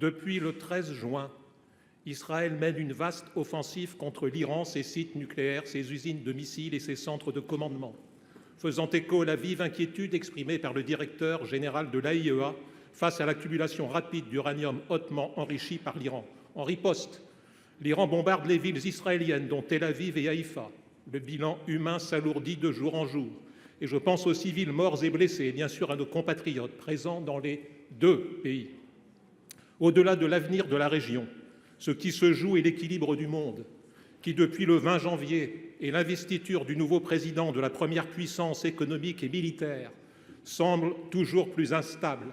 Depuis le 13 juin, Israël mène une vaste offensive contre l'Iran, ses sites nucléaires, ses usines de missiles et ses centres de commandement, faisant écho à la vive inquiétude exprimée par le directeur général de l'AIEA face à l'accumulation rapide d'uranium hautement enrichi par l'Iran. En riposte, l'Iran bombarde les villes israéliennes, dont Tel Aviv et Haïfa. Le bilan humain s'alourdit de jour en jour. Et je pense aux civils morts et blessés, et bien sûr à nos compatriotes présents dans les deux pays. Au-delà de l'avenir de la région, ce qui se joue est l'équilibre du monde, qui depuis le 20 janvier et l'investiture du nouveau président de la première puissance économique et militaire semble toujours plus instable.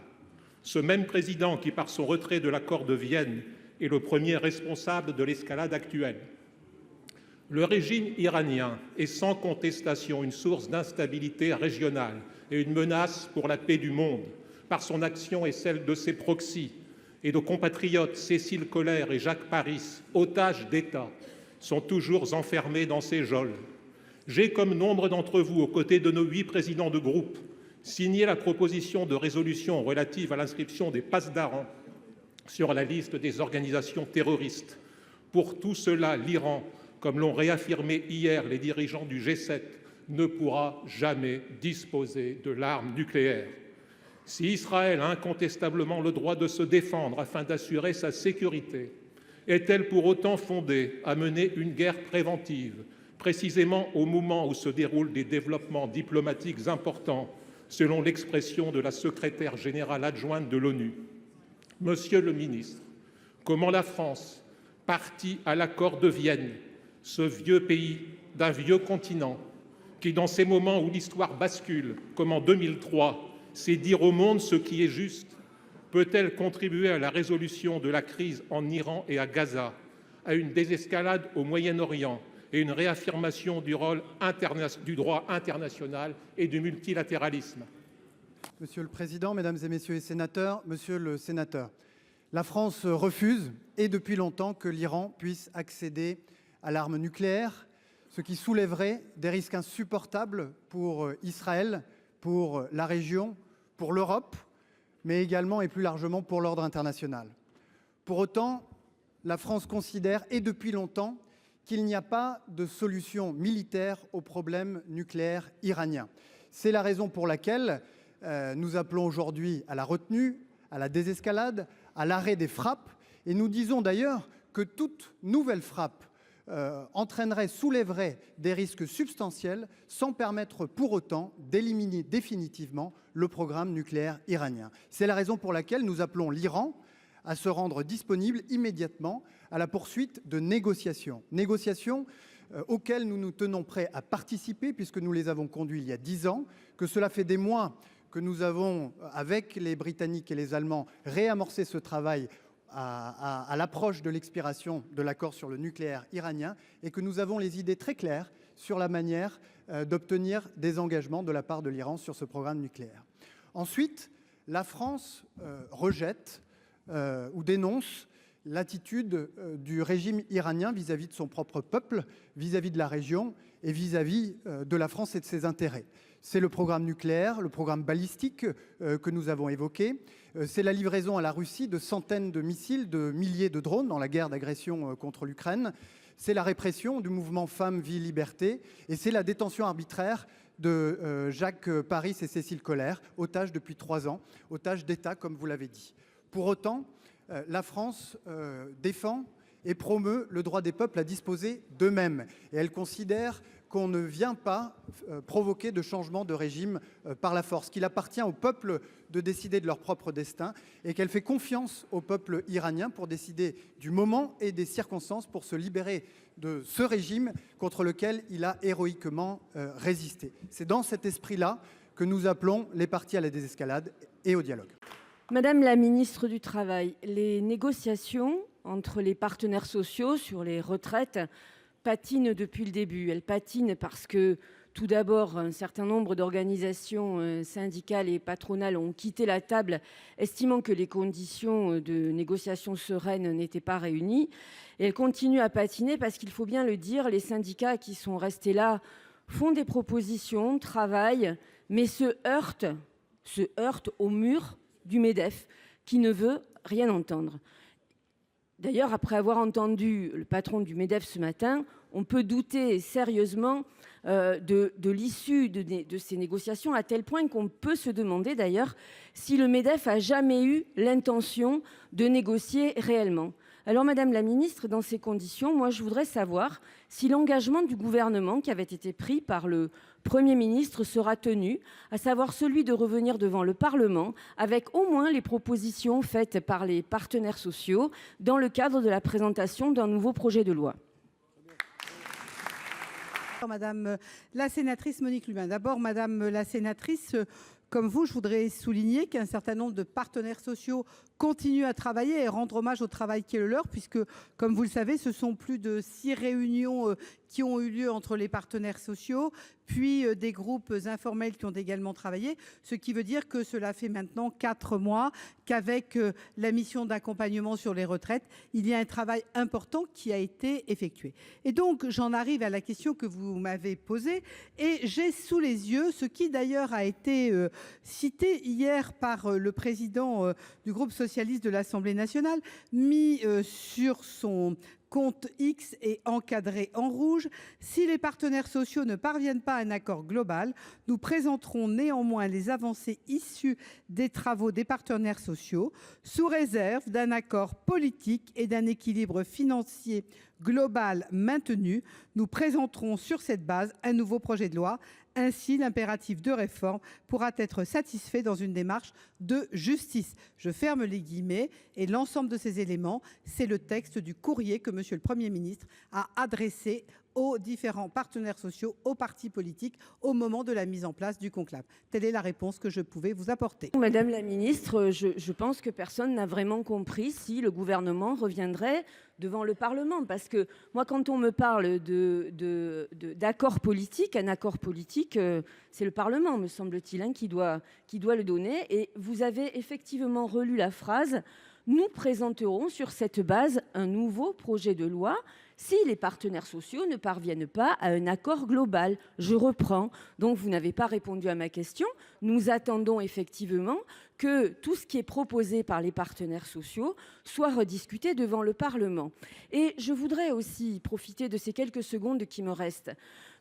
Ce même président qui, par son retrait de l'accord de Vienne, est le premier responsable de l'escalade actuelle. Le régime iranien est sans contestation une source d'instabilité régionale et une menace pour la paix du monde, par son action et celle de ses proxys. Et nos compatriotes Cécile Collère et Jacques Paris, otages d'État, sont toujours enfermés dans ces geôles. J'ai, comme nombre d'entre vous, aux côtés de nos 8 présidents de groupe, signé la proposition de résolution relative à l'inscription des Pasdaran sur la liste des organisations terroristes. Pour tout cela, l'Iran, comme l'ont réaffirmé hier les dirigeants du G7, ne pourra jamais disposer de l'arme nucléaire. Si Israël a incontestablement le droit de se défendre afin d'assurer sa sécurité, est-elle pour autant fondée à mener une guerre préventive, précisément au moment où se déroulent des développements diplomatiques importants, selon l'expression de la secrétaire générale adjointe de l'ONU? Monsieur le ministre, comment la France, partie à l'accord de Vienne, ce vieux pays d'un vieux continent, qui dans ces moments où l'histoire bascule, comme en 2003, sait dire au monde ce qui est juste, peut-elle contribuer à la résolution de la crise en Iran et à Gaza, à une désescalade au Moyen-Orient et une réaffirmation du rôle du droit international et du multilatéralisme? Monsieur le Président, Mesdames et Messieurs les sénateurs, Monsieur le sénateur, la France refuse, et depuis longtemps, que l'Iran puisse accéder à l'arme nucléaire, ce qui soulèverait des risques insupportables pour Israël, pour la région, pour l'Europe, mais également et plus largement pour l'ordre international. Pour autant, la France considère, et depuis longtemps, qu'il n'y a pas de solution militaire au problème nucléaire iranien. C'est la raison pour laquelle nous appelons aujourd'hui à la retenue, à la désescalade, à l'arrêt des frappes, et nous disons d'ailleurs que toute nouvelle frappe soulèverait des risques substantiels sans permettre pour autant d'éliminer définitivement le programme nucléaire iranien. C'est la raison pour laquelle nous appelons l'Iran à se rendre disponible immédiatement à la poursuite de négociations. Négociations auxquelles nous nous tenons prêts à participer puisque nous les avons conduites il y a 10 ans, que cela fait des mois que nous avons, avec les Britanniques et les Allemands, réamorcé ce travail à l'approche de l'expiration de l'accord sur le nucléaire iranien et que nous avons les idées très claires sur la manière d'obtenir des engagements de la part de l'Iran sur ce programme nucléaire. Ensuite, la France rejette ou dénonce l'attitude du régime iranien vis-à-vis de son propre peuple, vis-à-vis de la région et vis-à-vis de la France et de ses intérêts. C'est le programme nucléaire, le programme balistique que nous avons évoqué. C'est la livraison à la Russie de centaines de missiles, de milliers de drones dans la guerre d'agression contre l'Ukraine. C'est la répression du mouvement Femmes, Vie, Liberté. Et c'est la détention arbitraire de Jacques Paris et Cécile Collère, otages depuis 3 ans, otages d'État, comme vous l'avez dit. Pour autant, la France défend et promeut le droit des peuples à disposer d'eux-mêmes. Et elle considère qu'on ne vient pas provoquer de changement de régime par la force, qu'il appartient au peuple de décider de leur propre destin et qu'elle fait confiance au peuple iranien pour décider du moment et des circonstances pour se libérer de ce régime contre lequel il a héroïquement résisté. C'est dans cet esprit-là que nous appelons les parties à la désescalade et au dialogue. Madame la ministre du Travail, les négociations entre les partenaires sociaux sur les retraites patinent depuis le début. Elles patinent parce que, tout d'abord, un certain nombre d'organisations syndicales et patronales ont quitté la table, estimant que les conditions de négociation sereines n'étaient pas réunies. Et elles continuent à patiner parce qu'il faut bien le dire, les syndicats qui sont restés là font des propositions, travaillent, mais se heurtent au mur du MEDEF, qui ne veut rien entendre. D'ailleurs, après avoir entendu le patron du MEDEF ce matin, on peut douter sérieusement de l'issue de ces négociations, à tel point qu'on peut se demander d'ailleurs si le MEDEF a jamais eu l'intention de négocier réellement. Alors, Madame la Ministre, dans ces conditions, moi je voudrais savoir si l'engagement du gouvernement qui avait été pris par le Premier ministre sera tenu, à savoir celui de revenir devant le Parlement avec au moins les propositions faites par les partenaires sociaux dans le cadre de la présentation d'un nouveau projet de loi. Madame la sénatrice Monique Lubin. D'abord, Madame la sénatrice, comme vous, je voudrais souligner qu'un certain nombre de partenaires sociaux continuent à travailler et rendre hommage au travail qui est le leur, puisque, comme vous le savez, ce sont plus de 6 réunions qui ont eu lieu entre les partenaires sociaux, puis des groupes informels qui ont également travaillé, ce qui veut dire que cela fait maintenant 4 mois qu'avec la mission d'accompagnement sur les retraites, il y a un travail important qui a été effectué. Et donc, j'en arrive à la question que vous m'avez posée, et j'ai sous les yeux ce qui d'ailleurs a été cité hier par le président du groupe socialiste de l'Assemblée nationale, mis sur son compte X et encadré en rouge. Si les partenaires sociaux ne parviennent pas à un accord global, nous présenterons néanmoins les avancées issues des travaux des partenaires sociaux, sous réserve d'un accord politique et d'un équilibre financier global maintenu. Nous présenterons sur cette base un nouveau projet de loi. Ainsi, l'impératif de réforme pourra être satisfait dans une démarche de justice. Je ferme les guillemets, et l'ensemble de ces éléments, c'est le texte du courrier que Monsieur le Premier ministre a adressé aux différents partenaires sociaux, aux partis politiques, au moment de la mise en place du conclave. Telle est la réponse que je pouvais vous apporter. Madame la ministre, je pense que personne n'a vraiment compris si le gouvernement reviendrait devant le Parlement. Parce que moi, quand on me parle d'accord politique, un accord politique, c'est le Parlement, me semble-t-il, hein, qui doit le donner. Et vous avez effectivement relu la phrase « Nous présenterons sur cette base un nouveau projet de loi » si les partenaires sociaux ne parviennent pas à un accord global. Je reprends. Donc, vous n'avez pas répondu à ma question. Nous attendons effectivement que tout ce qui est proposé par les partenaires sociaux soit rediscuté devant le Parlement. Et je voudrais aussi profiter de ces quelques secondes qui me restent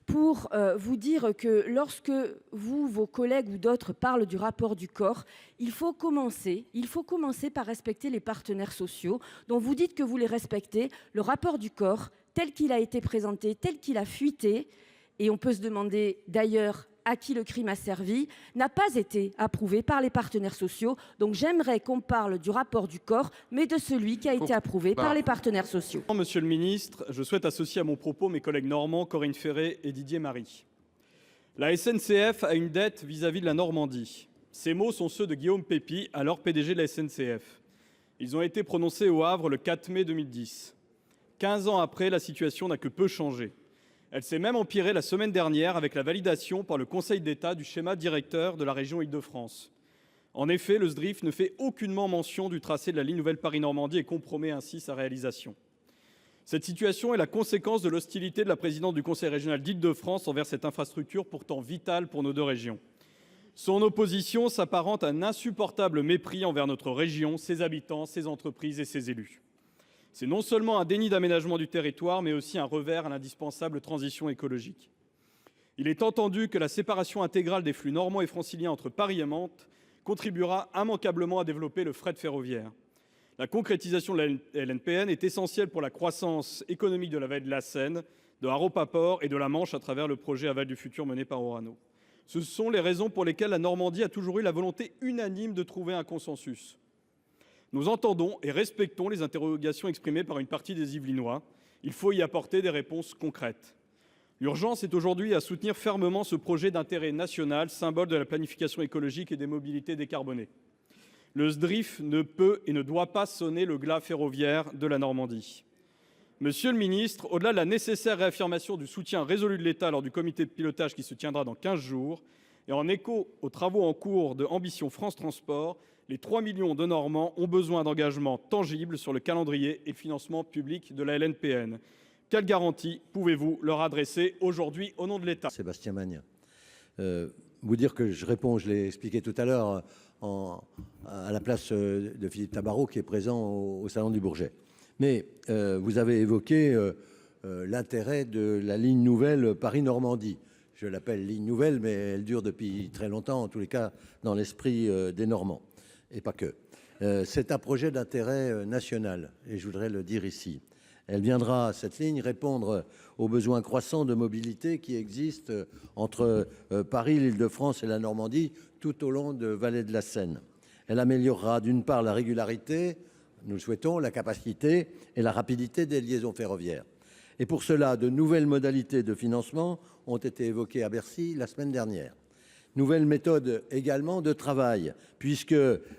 pour vous dire que lorsque vous, vos collègues ou d'autres parlent du rapport du corps, il faut commencer par respecter les partenaires sociaux, dont vous dites que vous les respectez. Le rapport du corps, tel qu'il a été présenté, tel qu'il a fuité, et on peut se demander d'ailleurs à qui le crime a servi, n'a pas été approuvé par les partenaires sociaux. Donc j'aimerais qu'on parle du rapport du corps, mais de celui qui a été approuvé par les partenaires sociaux. Monsieur le ministre, je souhaite associer à mon propos mes collègues normands Corinne Féret et Didier Marie. La SNCF a une dette vis-à-vis de la Normandie. Ces mots sont ceux de Guillaume Pépi, alors PDG de la SNCF. Ils ont été prononcés au Havre le 4 mai 2010. 15 ans après, la situation n'a que peu changé. Elle s'est même empirée la semaine dernière avec la validation par le Conseil d'État du schéma directeur de la région Île-de-France. En effet, le SDRIF ne fait aucunement mention du tracé de la ligne Nouvelle Paris-Normandie et compromet ainsi sa réalisation. Cette situation est la conséquence de l'hostilité de la présidente du Conseil régional d'Île-de-France envers cette infrastructure pourtant vitale pour nos deux régions. Son opposition s'apparente à un insupportable mépris envers notre région, ses habitants, ses entreprises et ses élus. C'est non seulement un déni d'aménagement du territoire, mais aussi un revers à l'indispensable transition écologique. Il est entendu que la séparation intégrale des flux normands et franciliens entre Paris et Mantes contribuera immanquablement à développer le fret ferroviaire. La concrétisation de la LNPN est essentielle pour la croissance économique de la vallée de la Seine, de Haropa-Port et de la Manche à travers le projet Aval du futur mené par Orano. Ce sont les raisons pour lesquelles la Normandie a toujours eu la volonté unanime de trouver un consensus. Nous entendons et respectons les interrogations exprimées par une partie des Yvelinois. Il faut y apporter des réponses concrètes. L'urgence est aujourd'hui à soutenir fermement ce projet d'intérêt national, symbole de la planification écologique et des mobilités décarbonées. Le SDRIF ne peut et ne doit pas sonner le glas ferroviaire de la Normandie. Monsieur le ministre, au-delà de la nécessaire réaffirmation du soutien résolu de l'État lors du comité de pilotage qui se tiendra dans 15 jours, et en écho aux travaux en cours de Ambition France Transport, les 3 millions de Normands ont besoin d'engagements tangibles sur le calendrier et le financement public de la LNPN. Quelles garanties pouvez-vous leur adresser aujourd'hui au nom de l'État ? Sébastien Magne. Vous dire que je réponds, je l'ai expliqué tout à l'heure, à la place de Philippe Tabarot, qui est présent au Salon du Bourget. Mais vous avez évoqué l'intérêt de la ligne nouvelle Paris-Normandie. Je l'appelle ligne nouvelle, mais elle dure depuis très longtemps, en tous les cas dans l'esprit des Normands, et pas que. C'est un projet d'intérêt national, et je voudrais le dire ici. Elle viendra, cette ligne, répondre aux besoins croissants de mobilité qui existent entre Paris, l'Île-de-France et la Normandie, tout au long de Vallée de la Seine. Elle améliorera d'une part la régularité, nous le souhaitons, la capacité et la rapidité des liaisons ferroviaires. Et pour cela, de nouvelles modalités de financement ont été évoquées à Bercy la semaine dernière. Nouvelle méthode également de travail, puisque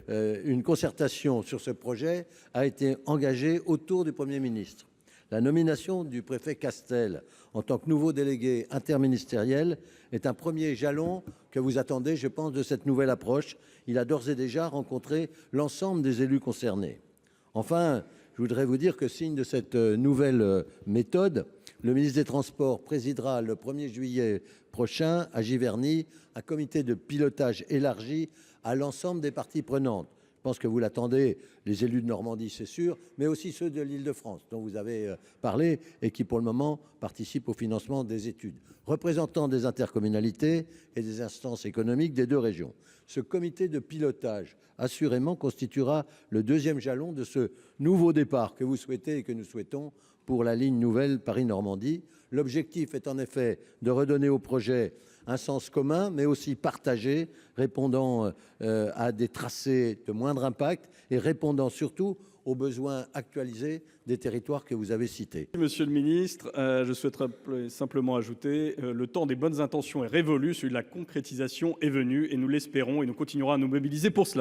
une concertation sur ce projet a été engagée autour du Premier ministre. La nomination du préfet Castel en tant que nouveau délégué interministériel est un premier jalon que vous attendez, je pense, de cette nouvelle approche. Il a d'ores et déjà rencontré l'ensemble des élus concernés. Enfin, je voudrais vous dire que, signe de cette nouvelle méthode, le ministre des Transports présidera le 1er juillet prochain à Giverny un comité de pilotage élargi à l'ensemble des parties prenantes. Je pense que vous l'attendez, les élus de Normandie, c'est sûr, mais aussi ceux de l'Île-de-France, dont vous avez parlé et qui, pour le moment, participent au financement des études. Représentants des intercommunalités et des instances économiques des deux régions. Ce comité de pilotage, assurément, constituera le deuxième jalon de ce nouveau départ que vous souhaitez et que nous souhaitons pour la ligne nouvelle Paris-Normandie. L'objectif est en effet de redonner au projet un sens commun, mais aussi partagé, répondant à des tracés de moindre impact et répondant surtout aux besoins actualisés des territoires que vous avez cités. Monsieur le ministre, je souhaiterais simplement ajouter le temps des bonnes intentions est révolu, celui de la concrétisation est venu et nous l'espérons et nous continuerons à nous mobiliser pour cela.